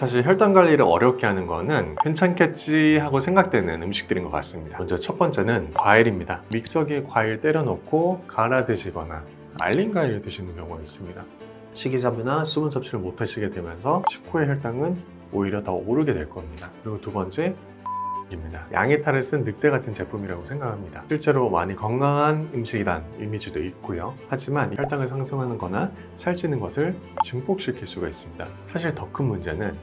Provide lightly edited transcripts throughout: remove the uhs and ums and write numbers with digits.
사실 혈당 관리를 어렵게 하는 거는 괜찮겠지 하고 생각되는 음식들인 것 같습니다. 먼저 첫 번째는 과일입니다. 믹서기에 과일 때려 넣고 갈아 드시거나 말린 과일을 드시는 경우가 있습니다. 식이섬유나 수분 섭취를 못 하시게 되면서 식후의 혈당은 오히려 더 오르게 될 겁니다. 그리고 두 번째, 입니다. 양의탈을 쓴 늑대 같은 제품이라고 생각합니다. 실제로 많이 건강한 음식이란 이미지도 있고요. 하지만 혈당을 상승하는 거나 살찌는 것을 증폭시킬 수가 있습니다. 사실 더 큰 문제는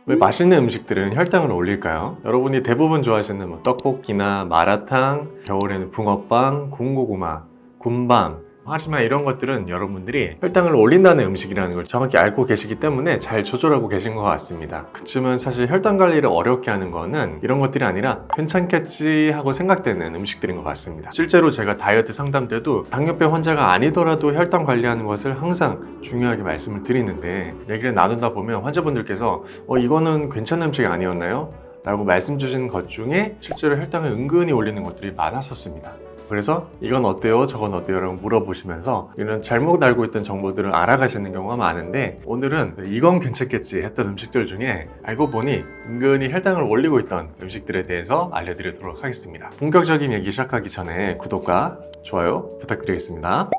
왜 맛있는 음식들은 혈당을 올릴까요? 여러분이 대부분 좋아하시는 떡볶이나 마라탕, 겨울에는 붕어빵, 군고구마, 군밤, 하지만 이런 것들은 여러분들이 혈당을 올린다는 음식이라는 걸 정확히 알고 계시기 때문에 잘 조절하고 계신 것 같습니다. 그치만 사실 혈당 관리를 어렵게 하는 거는 이런 것들이 아니라 괜찮겠지 하고 생각되는 음식들인 것 같습니다. 실제로 제가 다이어트 상담 때도 당뇨병 환자가 아니더라도 혈당 관리하는 것을 항상 중요하게 말씀을 드리는데, 얘기를 나누다 보면 환자분들께서 이거는 괜찮은 음식이 아니었나요? 라고 말씀 주시는 것 중에 실제로 혈당을 은근히 올리는 것들이 많았었습니다. 그래서 이건 어때요? 저건 어때요? 라고 물어보시면서 이런 잘못 알고 있던 정보들을 알아가시는 경우가 많은데, 오늘은 이건 괜찮겠지 했던 음식들 중에 알고 보니 은근히 혈당을 올리고 있던 음식들에 대해서 알려드리도록 하겠습니다. 본격적인 얘기 시작하기 전에 구독과 좋아요 부탁드리겠습니다.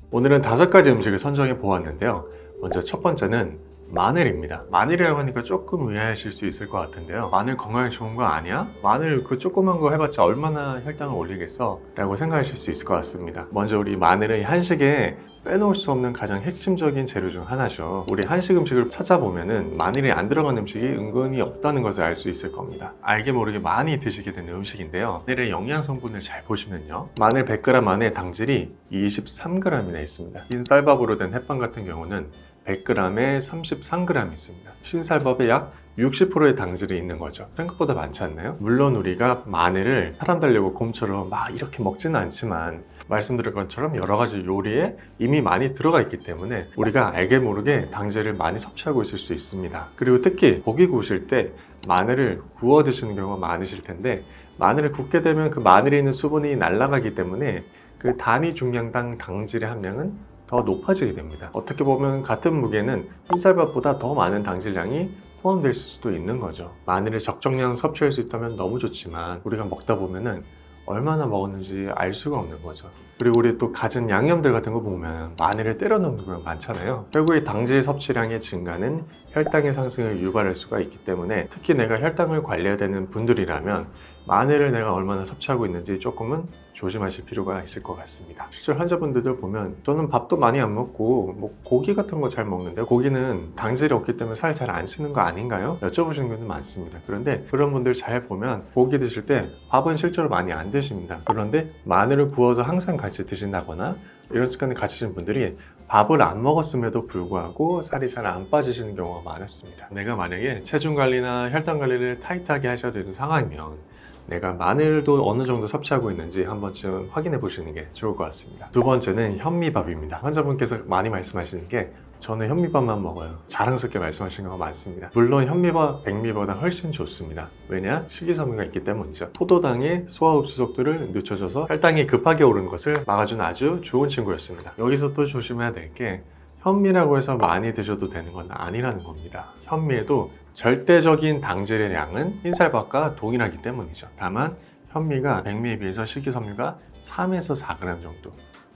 오늘은 5가지 음식을 선정해 보았는데요. 먼저 첫 번째는 마늘입니다. 마늘이라고 하니까 조금 의아하실 수 있을 것 같은데요. 마늘 건강에 좋은 거 아니야? 마늘 그 조그만 거 해봤자 얼마나 혈당을 올리겠어? 라고 생각하실 수 있을 것 같습니다. 먼저 우리 마늘은 한식에 빼놓을 수 없는 가장 핵심적인 재료 중 하나죠. 우리 한식 음식을 찾아보면은 마늘이 안 들어간 음식이 은근히 없다는 것을 알 수 있을 겁니다. 알게 모르게 많이 드시게 되는 음식인데요. 마늘의 영양 성분을 잘 보시면요, 마늘 100g 안에 당질이 23g이나 있습니다. 흰 쌀밥으로 된 햇반 같은 경우는 100g에 33g 있습니다. 신쌀밥에 약 60%의 당질이 있는 거죠. 생각보다 많지 않나요? 물론 우리가 마늘을 사람 달려고 곰처럼 막 이렇게 먹지는 않지만, 말씀드린 것처럼 여러 가지 요리에 이미 많이 들어가 있기 때문에 우리가 알게 모르게 당질을 많이 섭취하고 있을 수 있습니다. 그리고 특히 고기 구우실 때 마늘을 구워 드시는 경우가 많으실 텐데, 마늘을 굽게 되면 그 마늘에 있는 수분이 날아가기 때문에 그 단위 중량당 당질의 함량은 더 높아지게 됩니다. 어떻게 보면 같은 무게는 흰쌀밥보다 더 많은 당질량이 포함될 수도 있는 거죠. 마늘을 적정량 섭취할 수 있다면 너무 좋지만, 우리가 먹다 보면은 얼마나 먹었는지 알 수가 없는 거죠. 그리고 우리 또 갖은 양념들 같은 거 보면 마늘을 때려 넣는 경우가 많잖아요. 결국에 당질 섭취량의 증가는 혈당의 상승을 유발할 수가 있기 때문에, 특히 내가 혈당을 관리해야 되는 분들이라면 마늘을 내가 얼마나 섭취하고 있는지 조금은 조심하실 필요가 있을 것 같습니다. 실제로 환자분들도 보면 저는 밥도 많이 안 먹고 고기 같은 거 잘 먹는데 고기는 당질이 없기 때문에 살 잘 안 쓰는 거 아닌가요? 여쭤보시는 분들 많습니다. 그런데 그런 분들 잘 보면 고기 드실 때 밥은 실제로 많이 안 드십니다. 그런데 마늘을 구워서 항상 같이 드신다거나 이런 습관을 가지신 분들이 밥을 안 먹었음에도 불구하고 살이 잘 안 빠지시는 경우가 많았습니다. 내가 만약에 체중 관리나 혈당 관리를 타이트하게 하셔야 되는 상황이면 내가 마늘도 어느 정도 섭취하고 있는지 한 번쯤 확인해 보시는 게 좋을 것 같습니다. 두 번째는 현미밥입니다. 환자분께서 많이 말씀하시는 게 저는 현미밥만 먹어요. 자랑스럽게 말씀하시는 경우가 많습니다. 물론 현미밥 백미보다 훨씬 좋습니다. 왜냐? 식이섬유가 있기 때문이죠. 포도당의 소화흡수 속도를 늦춰줘서 혈당이 급하게 오르는 것을 막아주는 아주 좋은 친구였습니다. 여기서 또 조심해야 될 게, 현미라고 해서 많이 드셔도 되는 건 아니라는 겁니다. 현미에도 절대적인 당질의 양은 흰쌀밥과 동일하기 때문이죠. 다만 현미가 백미에 비해서 식이섬유가 3에서 4g 정도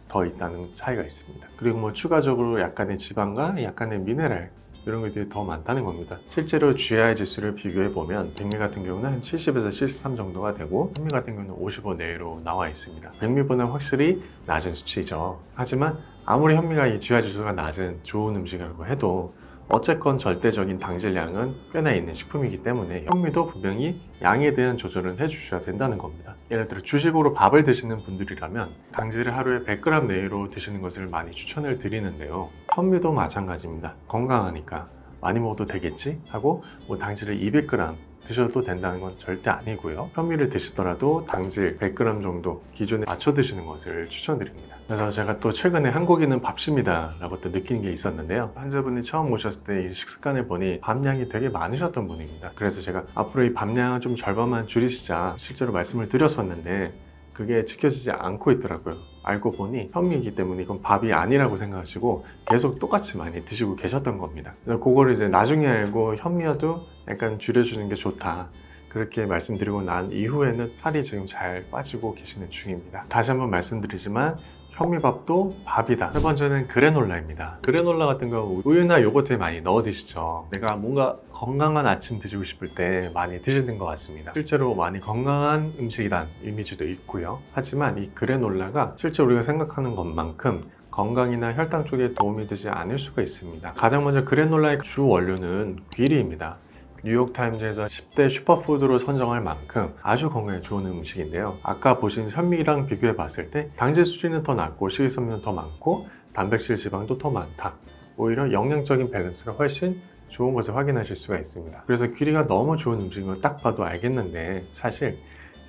더 있다는 차이가 있습니다. 그리고 추가적으로 약간의 지방과 약간의 미네랄, 이런 것들이 더 많다는 겁니다. 실제로 GI 지수를 비교해 보면 백미 같은 경우는 한 70에서 73 정도가 되고, 현미 같은 경우는 55 내외로 나와 있습니다. 백미보다 확실히 낮은 수치죠. 하지만 아무리 현미가 이 GI 지수가 낮은 좋은 음식이라고 해도 어쨌건 절대적인 당질량은 꽤나 있는 식품이기 때문에 현미도 분명히 양에 대한 조절은 해주셔야 된다는 겁니다. 예를 들어 주식으로 밥을 드시는 분들이라면 당질을 하루에 100g 내외로 드시는 것을 많이 추천을 드리는데요. 현미도 마찬가지입니다. 건강하니까 많이 먹어도 되겠지 하고 당질을 200g 드셔도 된다는 건 절대 아니고요. 현미를 드시더라도 당질 100g 정도 기준에 맞춰 드시는 것을 추천드립니다. 그래서 제가 또 최근에 한국인은 밥심이다 라고 또 느낀 게 있었는데요. 환자분이 처음 오셨을 때 이 식습관을 보니 밥량이 되게 많으셨던 분입니다. 그래서 제가 앞으로 이 밥량을 좀 절반만 줄이시자 실제로 말씀을 드렸었는데, 그게 지켜지지 않고 있더라고요. 알고 보니 현미이기 때문에 이건 밥이 아니라고 생각하시고 계속 똑같이 많이 드시고 계셨던 겁니다. 그래서 그거를 이제 나중에 알고 현미여도 약간 줄여주는 게 좋다, 그렇게 말씀드리고 난 이후에는 살이 지금 잘 빠지고 계시는 중입니다. 다시 한번 말씀드리지만 현미밥도 밥이다. 세 번째는 그래놀라입니다. 그래놀라 같은 거 우유나 요거트에 많이 넣어 드시죠. 내가 뭔가 건강한 아침 드시고 싶을 때 많이 드시는 것 같습니다. 실제로 많이 건강한 음식이란 이미지도 있고요. 하지만 이 그래놀라가 실제 우리가 생각하는 것만큼 건강이나 혈당 쪽에 도움이 되지 않을 수가 있습니다. 가장 먼저 그래놀라의 주 원료는 귀리입니다. 뉴욕타임즈에서 10대 슈퍼푸드로 선정할 만큼 아주 건강에 좋은 음식인데요. 아까 보신 현미랑 비교해 봤을 때 당질 수준은 더 낮고 식이섬유는 더 많고 단백질 지방도 더 많다. 오히려 영양적인 밸런스가 훨씬 좋은 것을 확인하실 수가 있습니다. 그래서 귀리가 너무 좋은 음식인 걸 딱 봐도 알겠는데 사실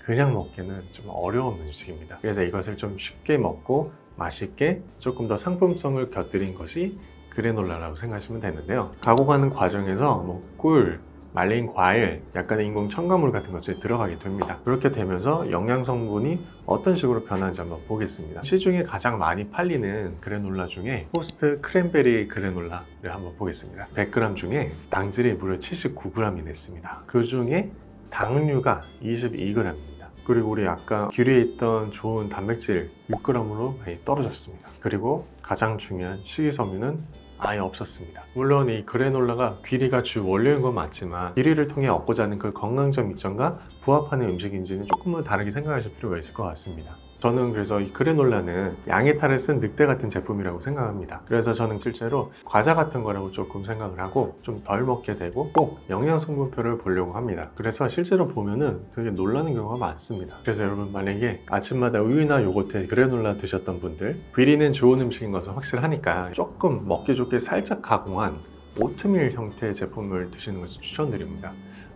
그냥 먹기는 좀 어려운 음식입니다. 그래서 이것을 좀 쉽게 먹고 맛있게 조금 더 상품성을 곁들인 것이 그래놀라라고 생각하시면 되는데요. 가공하는 과정에서 꿀, 말린 과일, 약간의 인공 첨가물 같은 것이 들어가게 됩니다. 그렇게 되면서 영양 성분이 어떤 식으로 변하는지 한번 보겠습니다. 시중에 가장 많이 팔리는 그래놀라 중에 포스트 크랜베리 그래놀라를 한번 보겠습니다. 100g 중에 당질이 무려 79g이 됐습니다. 그 중에 당류가 22g입니다. 그리고 우리 아까 귀리에 있던 좋은 단백질 6g으로 많이 떨어졌습니다. 그리고 가장 중요한 식이섬유는 아예 없었습니다. 물론 이 그래놀라가 귀리가 주 원료인 건 맞지만 귀리를 통해 얻고자 하는 그 건강적 이점과 부합하는 음식인지는 조금은 다르게 생각하실 필요가 있을 것 같습니다. 저는 그래서 이 그래놀라는 양해탈을 쓴 늑대 같은 제품이라고 생각합니다. 그래서 저는 실제로 과자 같은 거라고 조금 생각을 하고 좀 덜 먹게 되고 꼭 영양 성분표를 보려고 합니다. 그래서 실제로 보면은 되게 놀라는 경우가 많습니다. 그래서 여러분 만약에 아침마다 우유나 요거트에 그래놀라 드셨던 분들, 귀리는 좋은 음식인 것은 확실하니까 조금 먹기 좋게 살짝 가공한 오트밀 형태의 제품을 드시는 것을 추천드립니다.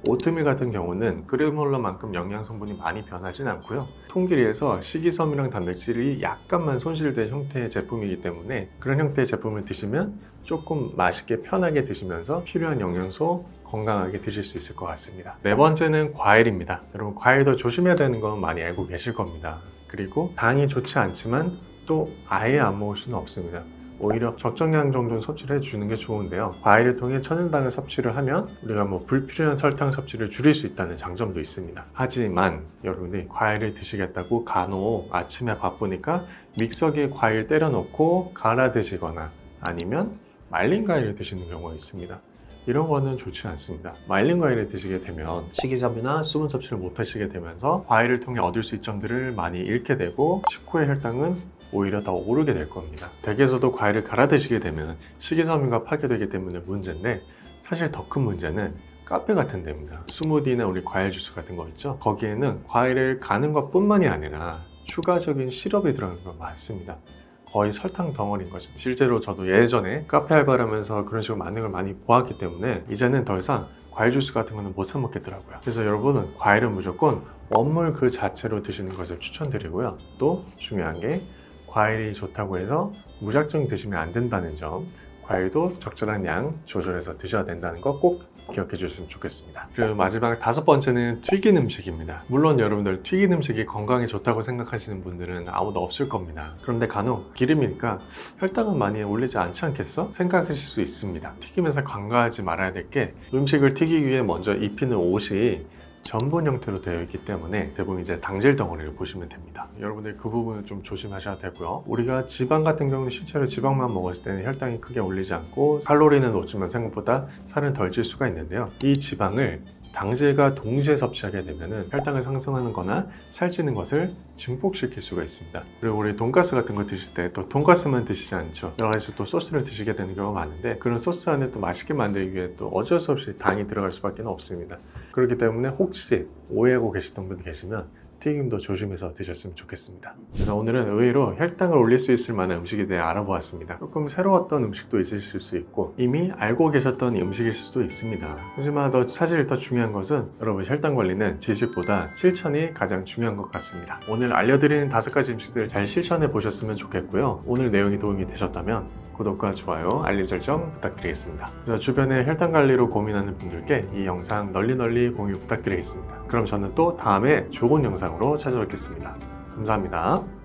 오트밀 같은 경우는 그래놀라만큼 영양 성분이 많이 변하진 않고요. 통길이에서 식이섬유랑 단백질이 약간만 손실된 형태의 제품이기 때문에 그런 형태의 제품을 드시면 조금 맛있게 편하게 드시면서 필요한 영양소 건강하게 드실 수 있을 것 같습니다. 네 번째는 과일입니다. 여러분 과일도 조심해야 되는 건 많이 알고 계실 겁니다. 그리고 당이 좋지 않지만 또 아예 안 먹을 수는 없습니다. 오히려 적정량 정도는 섭취를 해주는 게 좋은데요. 과일을 통해 천연당을 섭취를 하면 우리가 불필요한 설탕 섭취를 줄일 수 있다는 장점도 있습니다. 하지만 여러분이 과일을 드시겠다고 간혹 아침에 바쁘니까 믹서기에 과일 때려 넣고 갈아 드시거나 아니면 말린 과일을 드시는 경우가 있습니다. 이런 거는 좋지 않습니다. 말린 과일을 드시게 되면 식이섬유나 수분 섭취를 못 하시게 되면서 과일을 통해 얻을 수 있는 점들을 많이 잃게 되고 식후의 혈당은 오히려 더 오르게 될 겁니다. 댁에서도 과일을 갈아 드시게 되면 식이섬유가 파괴되기 때문에 문제인데 사실 더 큰 문제는 카페 같은 데입니다. 스무디나 우리 과일 주스 같은 거 있죠? 거기에는 과일을 가는 것 뿐만이 아니라 추가적인 시럽이 들어가는 거 많습니다. 거의 설탕 덩어리인 거죠. 실제로 저도 예전에 카페 알바를 하면서 그런 식으로 많은 걸 많이 보았기 때문에 이제는 더 이상 과일 주스 같은 거는 못 사 먹겠더라고요. 그래서 여러분은 과일은 무조건 원물 그 자체로 드시는 것을 추천드리고요. 또 중요한 게 과일이 좋다고 해서 무작정 드시면 안 된다는 점, 과일도 적절한 양 조절해서 드셔야 된다는 거 꼭 기억해 주셨으면 좋겠습니다. 그리고 마지막 다섯 번째는 튀긴 음식입니다. 물론 여러분들 튀긴 음식이 건강에 좋다고 생각하시는 분들은 아무도 없을 겁니다. 그런데 간혹 기름이니까 혈당은 많이 올리지 않지 않겠어? 생각하실 수 있습니다. 튀기면서 간과하지 말아야 될 게 음식을 튀기기 위해 먼저 입히는 옷이 전분 형태로 되어 있기 때문에 대부분 이제 당질 덩어리를 보시면 됩니다. 여러분들 그 부분은 좀 조심하셔야 되고요. 우리가 지방 같은 경우는 실제로 지방만 먹었을 때는 혈당이 크게 올리지 않고 칼로리는 높지만 생각보다 살은 덜 찔 수가 있는데요. 이 지방을 당질과 동시에 섭취하게 되면 혈당을 상승하는 거나 살찌는 것을 증폭시킬 수가 있습니다. 그리고 우리 돈가스 같은 거 드실 때 또 돈가스만 드시지 않죠. 여러 가지 또 소스를 드시게 되는 경우가 많은데 그런 소스 안에 또 맛있게 만들기 위해 또 어쩔 수 없이 당이 들어갈 수밖에 없습니다. 그렇기 때문에 혹시 오해하고 계시던 분 계시면 튀김도 조심해서 드셨으면 좋겠습니다. 그래서 오늘은 의외로 혈당을 올릴 수 있을 만한 음식에 대해 알아보았습니다. 조금 새로웠던 음식도 있으실 수 있고 이미 알고 계셨던 음식일 수도 있습니다. 하지만 사실 더 중요한 것은 여러분 혈당 관리는 지식보다 실천이 가장 중요한 것 같습니다. 오늘 알려드리는 5가지 음식들을 잘 실천해 보셨으면 좋겠고요. 오늘 내용이 도움이 되셨다면 구독과 좋아요, 알림 설정 부탁드리겠습니다. 그래서 주변에 혈당 관리로 고민하는 분들께 이 영상 널리 공유 부탁드리겠습니다. 그럼 저는 또 다음에 좋은 영상으로 찾아뵙겠습니다. 감사합니다.